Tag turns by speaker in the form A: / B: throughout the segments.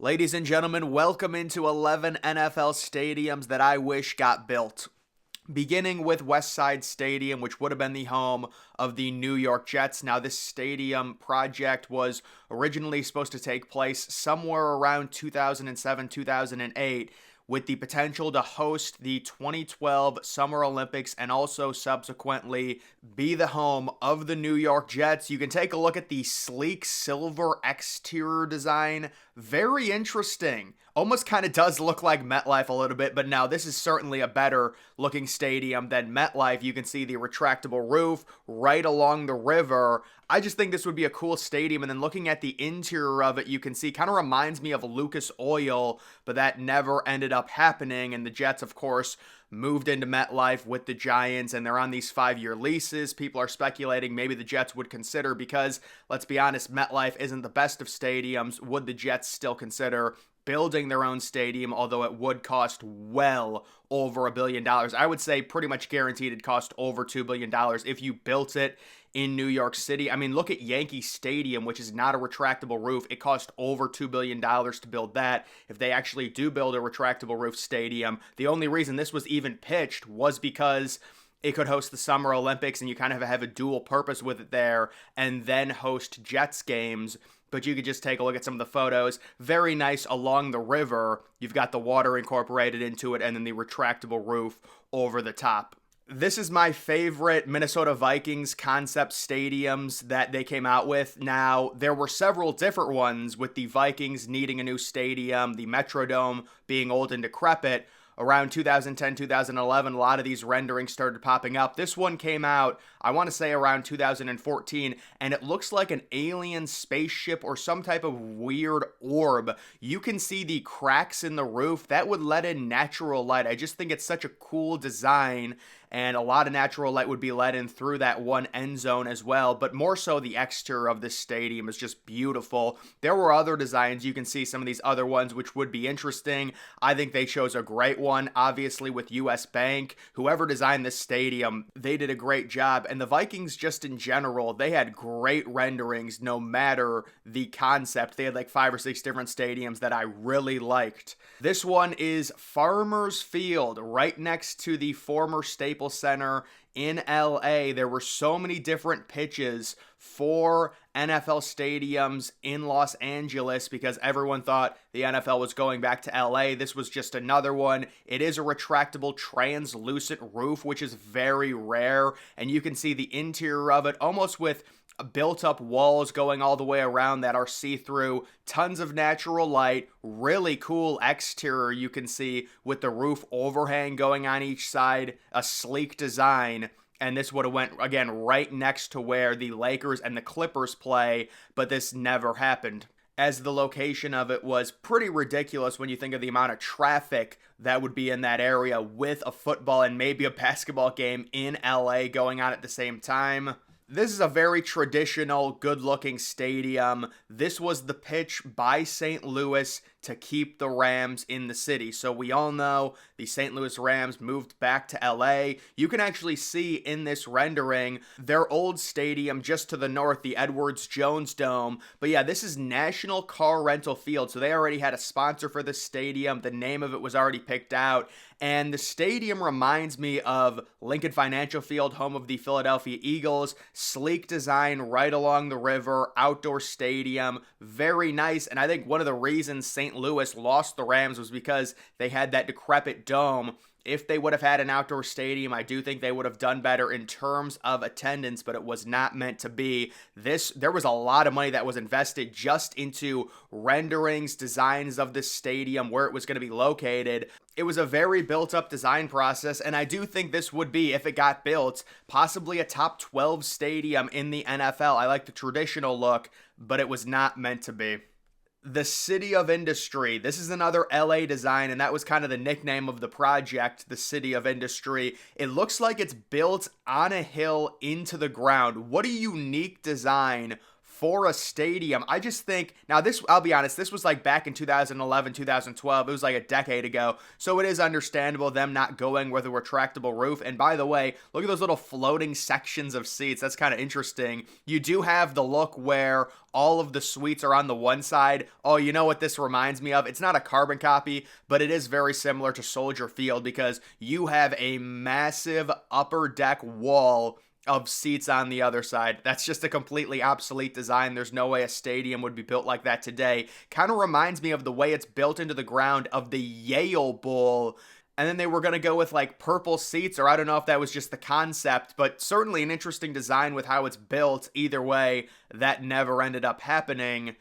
A: Ladies and gentlemen, welcome into 11 NFL stadiums that I wish got built. Beginning with Westside Stadium, which would have been the home of the New York Jets. Now, this stadium project was originally supposed to take place somewhere around 2007, 2008, with the potential to host the 2012 Summer Olympics and also subsequently be the home of the New York Jets. You can take a look at the sleek silver exterior design. Very interesting. Almost kind of does look like MetLife a little bit, but now this is certainly a better looking stadium than MetLife. You can see the retractable roof right along the river. I just think this would be a cool stadium, and then looking at the interior of it, you can see kind of reminds me of Lucas Oil, but that never ended up happening, and the Jets, of course, moved into MetLife with the Giants, and they're on these 5-year leases. People are speculating maybe the Jets would consider, because let's be honest, MetLife isn't the best of stadiums. Would the Jets still consider building their own stadium, although it would cost well over $1 billion? I would say pretty much guaranteed it'd cost over $2 billion if you built it in New York City. I mean, look at Yankee Stadium, which is not a retractable roof. It cost over $2 billion to build that. If they actually do build a retractable roof stadium, the only reason this was even pitched was because it could host the Summer Olympics, and you kind of have a dual purpose with it there, and then host Jets games. But you could just take a look at some of the photos. Very nice along the river. You've got the water incorporated into it, and then the retractable roof over the top. This is my favorite Minnesota Vikings concept stadiums that they came out with. Now, there were several different ones, with the Vikings needing a new stadium, the Metrodome being old and decrepit. Around 2010, 2011, a lot of these renderings started popping up. This one came out, I want to say around 2014, and it looks like an alien spaceship or some type of weird orb. You can see the cracks in the roof. That would let in natural light. I just think it's such a cool design, and a lot of natural light would be let in through that one end zone as well, but more so the exterior of this stadium is just beautiful. There were other designs. You can see some of these other ones which would be interesting. I think they chose a great one, obviously with US Bank. Whoever designed this stadium, they did a great job, and the Vikings just in general, they had great renderings no matter the concept. They had like 5 or 6 different stadiums that I really liked. This one is Farmers Field, right next to the former Staples Center in LA. There were so many different pitches for NFL stadiums in Los Angeles because everyone thought the NFL was going back to LA. This was just another one. It is a retractable translucent roof, which is very rare, and you can see the interior of it almost with built-up walls going all the way around that are see-through, tons of natural light, really cool exterior you can see with the roof overhang going on each side, a sleek design, and this would have went, again, right next to where the Lakers and the Clippers play, but this never happened, as the location of it was pretty ridiculous when you think of the amount of traffic that would be in that area with a football and maybe a basketball game in LA going on at the same time. This is a very traditional, good-looking stadium. This was the pitch by St. Louis to keep the Rams in the city. So we all know the St. Louis Rams moved back to LA. You can actually see in this rendering their old stadium just to the north, the Edwards-Jones Dome. But yeah, this is National Car Rental Field. So they already had a sponsor for this stadium. The name of it was already picked out. And the stadium reminds me of Lincoln Financial Field, home of the Philadelphia Eagles. Sleek design right along the river, outdoor stadium, very nice. And I think one of the reasons St. Louis lost the Rams was because they had that decrepit dome. If they would have had an outdoor stadium, I do think they would have done better in terms of attendance, but it was not meant to be. There was a lot of money that was invested just into renderings, designs of this stadium, where it was going to be located. It was a very built-up design process, and I do think this would be, if it got built, possibly a top 12 stadium in the NFL. I like the traditional look, but it was not meant to be. The City of Industry. This is another LA design, and that was kind of the nickname of the project, the City of Industry. It looks like it's built on a hill into the ground. What a unique design for a stadium. I just think, now this, I'll be honest, this was like back in 2011, 2012. It was like a decade ago. So it is understandable them not going with a retractable roof. And by the way, look at those little floating sections of seats. That's kind of interesting. You do have the look where all of the suites are on the one side. Oh, you know what this reminds me of? It's not a carbon copy, but it is very similar to Soldier Field because you have a massive upper deck wall of seats on the other side. That's just a completely obsolete design. There's no way a stadium would be built like that today. Kind of reminds me of the way it's built into the ground of the Yale Bowl. And then they were going to go with like purple seats, or I don't know if that was just the concept, but certainly an interesting design with how it's built. Either way, that never ended up happening.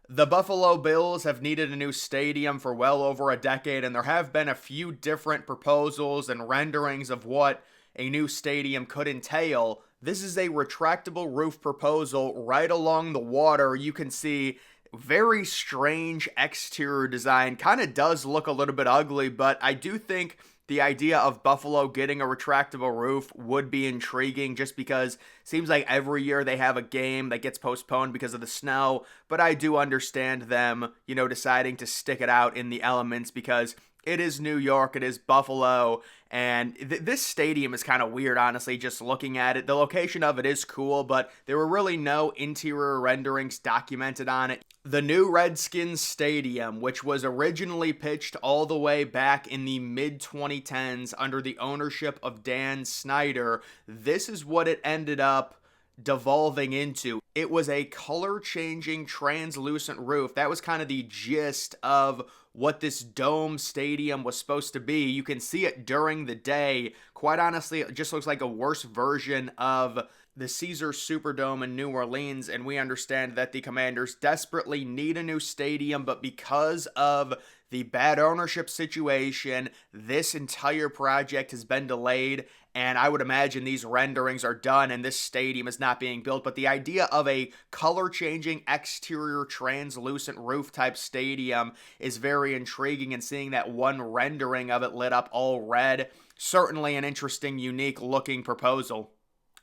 A: The Buffalo Bills have needed a new stadium for well over a decade, and there have been a few different proposals and renderings of what a new stadium could entail. This is a retractable roof proposal right along the water. You can see very strange exterior design. Kind of does look a little bit ugly, but I do think the idea of Buffalo getting a retractable roof would be intriguing just because it seems like every year they have a game that gets postponed because of the snow. But I do understand them, deciding to stick it out in the elements because it is New York, it is Buffalo, and this stadium is kind of weird, honestly, just looking at it. The location of it is cool, but there were really no interior renderings documented on it. The new Redskins Stadium, which was originally pitched all the way back in the mid-2010s under the ownership of Dan Snyder, this is what it ended up devolving into. It was a color-changing translucent roof. That was kind of the gist of what this dome stadium was supposed to be. You can see it during the day. Quite honestly, it just looks like a worse version of the Caesars Superdome in New Orleans, and we understand that the Commanders desperately need a new stadium, but because of the bad ownership situation, this entire project has been delayed, and I would imagine these renderings are done and this stadium is not being built. But the idea of a color-changing exterior translucent roof type stadium is very intriguing, and seeing that one rendering of it lit up all red, certainly an interesting, unique looking proposal.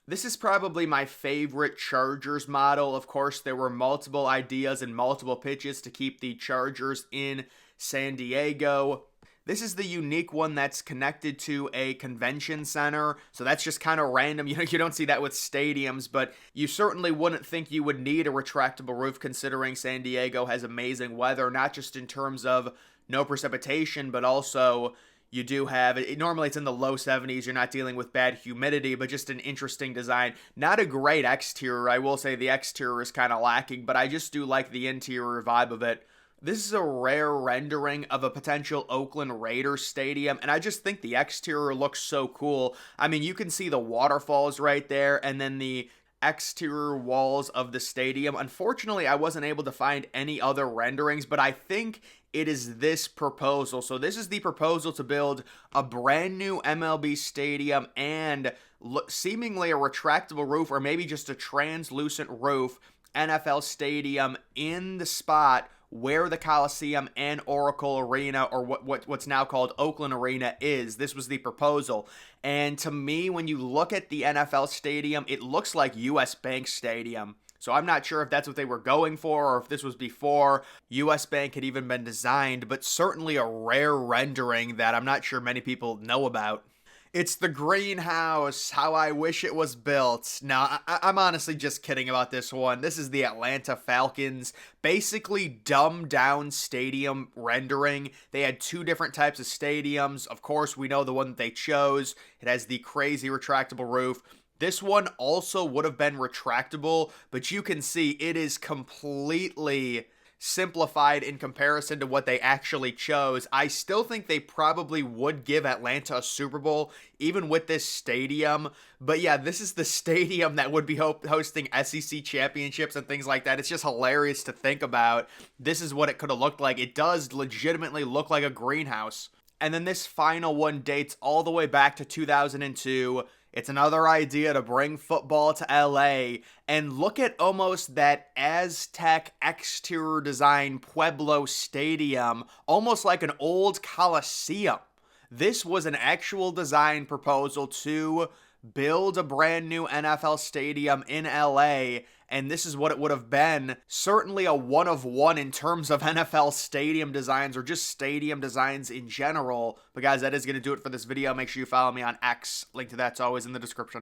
A: This is probably my favorite Chargers model. Of course, there were multiple ideas and multiple pitches to keep the Chargers in San Diego. This is the unique one that's connected to a convention center, so that's just kind of random. You don't see that with stadiums, but you certainly wouldn't think you would need a retractable roof considering San Diego has amazing weather, not just in terms of no precipitation, but also you do have it. Normally it's in the low 70s. You're not dealing with bad humidity, but just an interesting design. Not a great exterior. I will say the exterior is kind of lacking, but I just do like the interior vibe of it. This is a rare rendering of a potential Oakland Raiders stadium, and I just think the exterior looks so cool. I mean, you can see the waterfalls right there, and then the exterior walls of the stadium. Unfortunately, I wasn't able to find any other renderings, but I think it is this proposal. So this is the proposal to build a brand new MLB stadium and seemingly a retractable roof, or maybe just a translucent roof NFL stadium in the spot where the Coliseum and Oracle Arena, or what's now called Oakland Arena, is. This was the proposal. And to me, when you look at the NFL stadium, it looks like US Bank Stadium. So I'm not sure if that's what they were going for, or if this was before US Bank had even been designed, but certainly a rare rendering that I'm not sure many people know about. It's the greenhouse, how I wish it was built. Now, I'm honestly just kidding about this one. This is the Atlanta Falcons, basically dumbed down stadium rendering. They had two different types of stadiums. Of course, we know the one that they chose. It has the crazy retractable roof. This one also would have been retractable, but you can see it is completely simplified in comparison to what they actually chose. I still think they probably would give Atlanta a Super Bowl, even with this stadium. But yeah, this is the stadium that would be hosting SEC championships and things like that. It's just hilarious to think about. This is what it could have looked like. It does legitimately look like a greenhouse. And then this final one dates all the way back to 2002. It's another idea to bring football to LA, and look at almost that Aztec exterior design Pueblo Stadium, almost like an old Coliseum. This was an actual design proposal to build a brand new NFL stadium in LA, and this is what it would have been. Certainly a one of one in terms of NFL stadium designs or just stadium designs in general. But guys, that is going to do it for this video. Make sure you follow me on X. Link to that's always in the description.